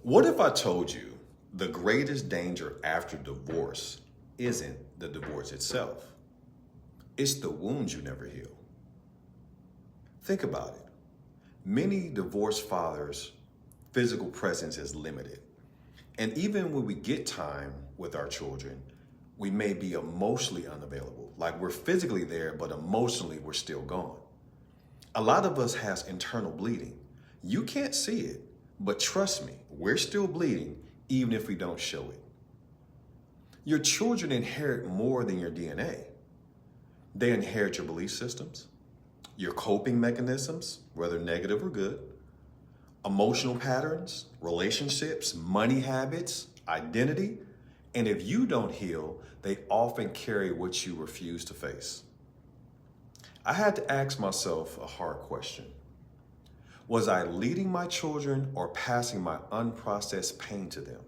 What if I told you the greatest danger after divorce isn't the divorce itself? It's the wounds you never heal. Think about it. Many divorced fathers' physical presence is limited. And even when we get time with our children, we may be emotionally unavailable. Like we're physically there, but emotionally we're still gone. A lot of us has internal bleeding. You can't see it, but trust me, we're still bleeding even if we don't show it. Your children inherit more than your DNA. They inherit your belief systems, your coping mechanisms, whether negative or good, emotional patterns, relationships, money habits, identity, and if you don't heal, they often carry what you refuse to face. I had to ask myself a hard question. Was I leading my children or passing my unprocessed pain to them?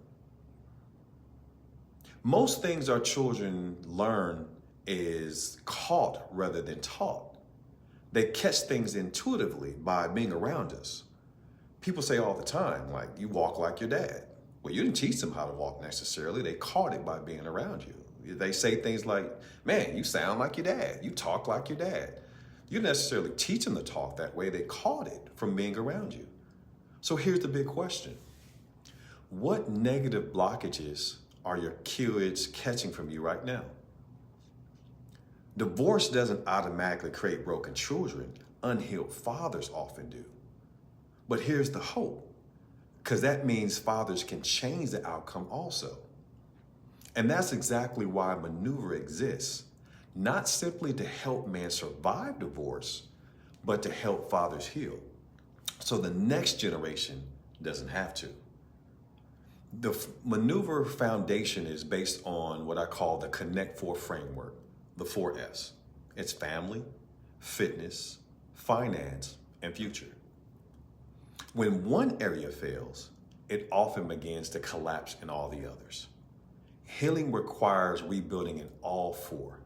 Most things our children learn is caught rather than taught. They catch things intuitively by being around us. People say all the time, like, you walk like your dad. Well, you didn't teach them how to walk necessarily. They caught it by being around you. They say things like, man, you sound like your dad. You talk like your dad. You didn't necessarily teach them to talk that way. They caught it from being around you. So here's the big question. What negative blockages are your kids catching from you right now? Divorce doesn't automatically create broken children. Unhealed fathers often do. But here's the hope, because that means fathers can change the outcome also. And that's exactly why Maneuver exists, not simply to help men survive divorce, but to help fathers heal, so the next generation doesn't have to. The Maneuver Foundation is based on what I call the Connect 4 framework, the 4 F's. It's family, fitness, finance, and future. When one area fails, it often begins to collapse in all the others. Healing requires rebuilding in all 4.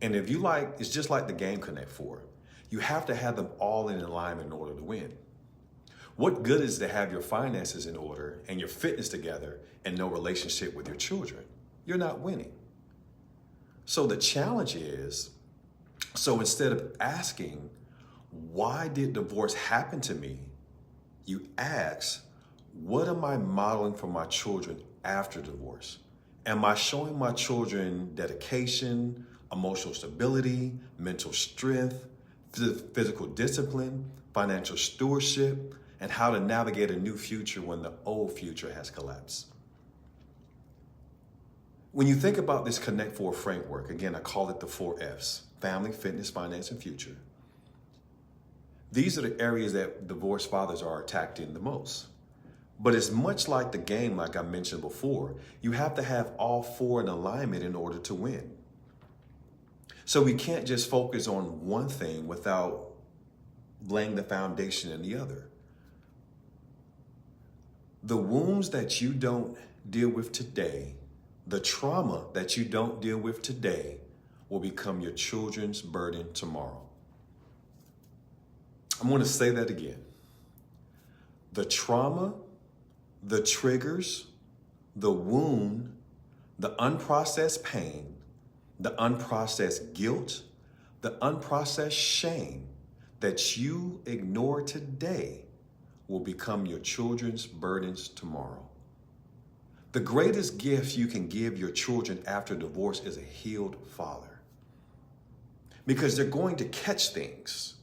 And if you like, it's just like the game Connect 4. You have to have them all in alignment in order to win. What good is to have your finances in order and your fitness together and no relationship with your children? You're not winning. So the challenge is, so instead of asking, why did divorce happen to me? You ask, what am I modeling for my children after divorce? Am I showing my children dedication, emotional stability, mental strength, physical discipline, financial stewardship, and how to navigate a new future when the old future has collapsed? When you think about this Connect 4 framework, again, I call it the 4 F's, family, fitness, finance, and future. These are the areas that divorced fathers are attacked in the most. But it's much like the game, like I mentioned before. You have to have all 4 in alignment in order to win. So we can't just focus on one thing without laying the foundation in the other. The wounds that you don't deal with today, the trauma that you don't deal with today, will become your children's burden tomorrow. I'm going to say that again. The trauma, the triggers, the wound, the unprocessed pain, the unprocessed guilt, the unprocessed shame that you ignore today will become your children's burdens tomorrow. The greatest gift you can give your children after divorce is a healed father, because they're going to catch things.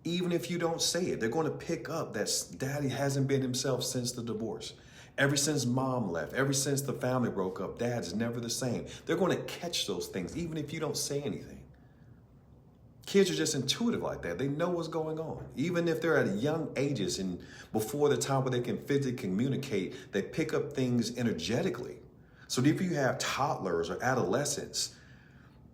Even if you don't say it, they're going to pick up that daddy hasn't been himself since the divorce. Ever since mom left, ever since the family broke up, dad's never the same. They're going to catch those things, even if you don't say anything. Kids are just intuitive like that. They know what's going on. Even if they're at young ages and before the time where they can physically communicate, they pick up things energetically. So if you have toddlers or adolescents,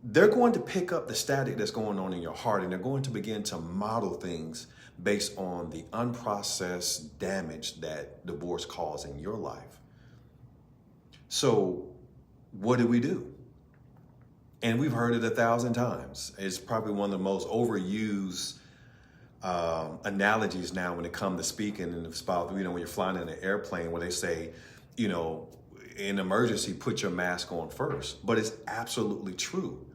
they're going to pick up the static that's going on in your heart, and they're going to begin to model things based on the unprocessed damage that divorce caused in your life. So what do? And we've heard it 1,000 times. It's probably one of the most overused analogies now when it comes to speaking, and it's about, when you're flying in an airplane where they say, in emergency, put your mask on first. But it's absolutely true.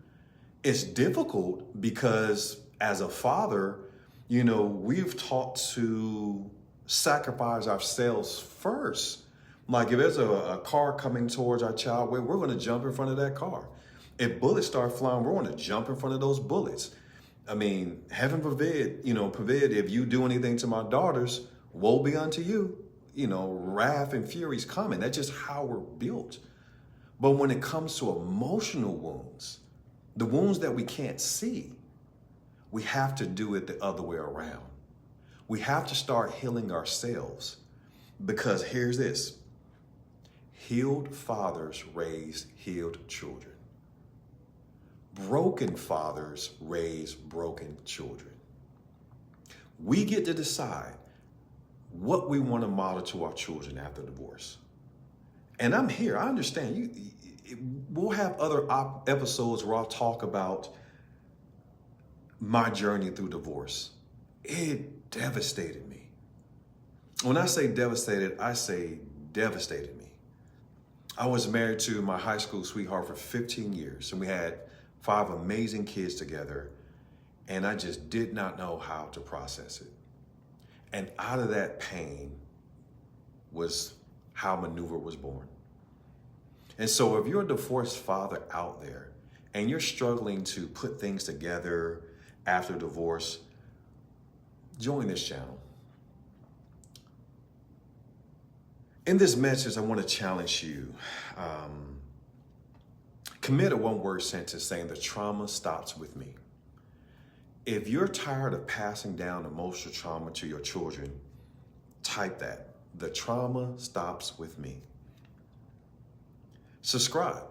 It's difficult because as a father, we've taught to sacrifice ourselves first. Like if there's a car coming towards our child, we're going to jump in front of that car. If bullets start flying, we're going to jump in front of those bullets. I mean, heaven forbid, if you do anything to my daughters, woe be unto you. Wrath and fury's coming. That's just how we're built. But when it comes to emotional wounds, the wounds that we can't see, we have to do it the other way around. We have to start healing ourselves, because here's this: healed fathers raise healed children. Broken fathers raise broken children. We get to decide what we want to model to our children after divorce. And I'm here. I understand. We'll have other episodes where I'll talk about my journey through divorce. It devastated me. When I say devastated, I say devastated me. I was married to my high school sweetheart for 15 years, and we had 5 amazing kids together, and I just did not know how to process it. And out of that pain was how Maneuver was born. And so if you're a divorced father out there and you're struggling to put things together after divorce, join this channel. In this message, I want to challenge you. Commit a one-word sentence saying the trauma stops with me. If you're tired of passing down emotional trauma to your children, type that. The trauma stops with me. Subscribe.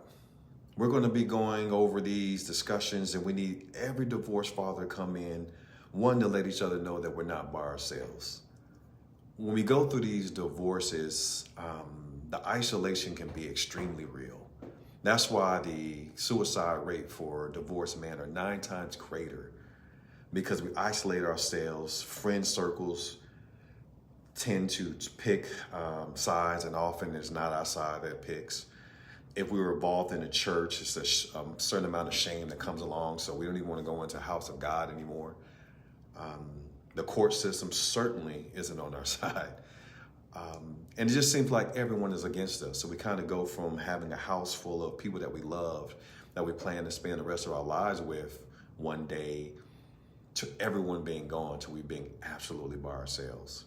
We're going to be going over these discussions, and we need every divorced father to come in, one, to let each other know that we're not by ourselves. When we go through these divorces, the isolation can be extremely real. That's why the suicide rate for divorced men are 9 times greater, because we isolate ourselves. Friend circles tend to pick sides, and often it's not our side that picks. If we were involved in a church, it's a certain amount of shame that comes along, so we don't even want to go into the house of God anymore. The court system certainly isn't on our side. And it just seems like everyone is against us. So we kind of go from having a house full of people that we loved, that we plan to spend the rest of our lives with one day, to everyone being gone, to we being absolutely by ourselves.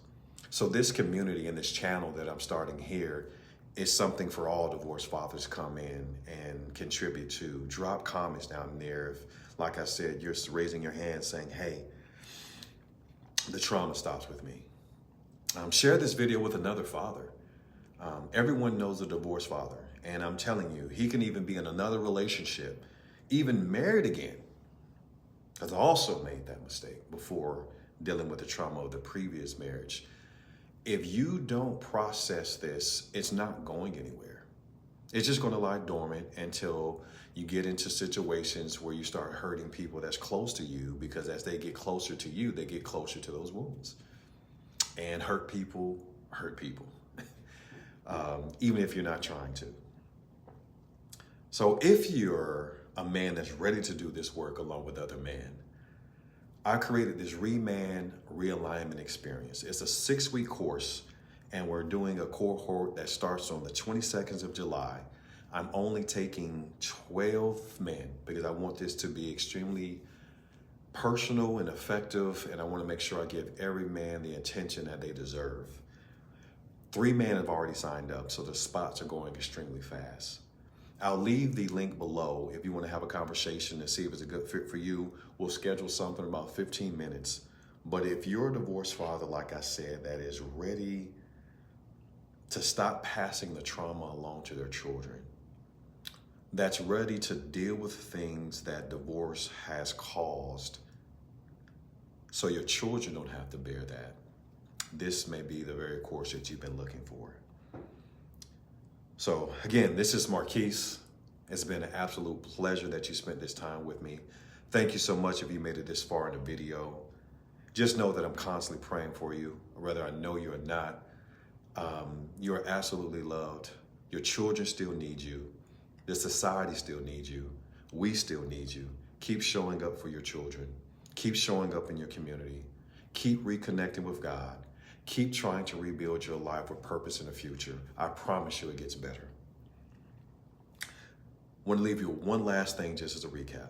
So this community and this channel that I'm starting here is something for all divorced fathers to come in and contribute to. Drop comments down there if, like I said, you're raising your hand saying, hey, the trauma stops with me. Share this video with another father. Everyone knows a divorced father, and I'm telling you, he can even be in another relationship, even married again, because I also made that mistake before dealing with the trauma of the previous marriage. If you don't process this, it's not going anywhere. It's just going to lie dormant until you get into situations where you start hurting people that's close to you, because as they get closer to you, they get closer to those wounds. And hurt people, even if you're not trying to. So if you're a man that's ready to do this work along with other men, I created this ReMAN Realignment Experience. It's a 6-week course, and we're doing a cohort that starts on the 22nd of July. I'm only taking 12 men because I want this to be extremely personal and effective, and I want to make sure I give every man the attention that they deserve. 3 men have already signed up, so the spots are going extremely fast. I'll leave the link below if you want to have a conversation and see if it's a good fit for you. We'll schedule something about 15 minutes. But if you're a divorced father, like I said, that is ready to stop passing the trauma along to their children, that's ready to deal with things that divorce has caused so your children don't have to bear that, this may be the very course that you've been looking for. So again, this is Marquis. It's been an absolute pleasure that you spent this time with me. Thank you so much if you made it this far in the video. Just know that I'm constantly praying for you, whether I know you or not. You are absolutely loved. Your children still need you. The society still needs you. We still need you. Keep showing up for your children. Keep showing up in your community. Keep reconnecting with God. Keep trying to rebuild your life with purpose in the future. I promise you it gets better. I want to leave you with one last thing just as a recap.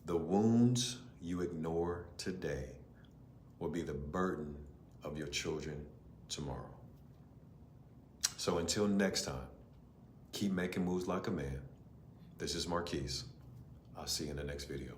The wounds you ignore today will be the burden of your children tomorrow. So until next time, keep making moves like a man. This is Marquis. I'll see you in the next video.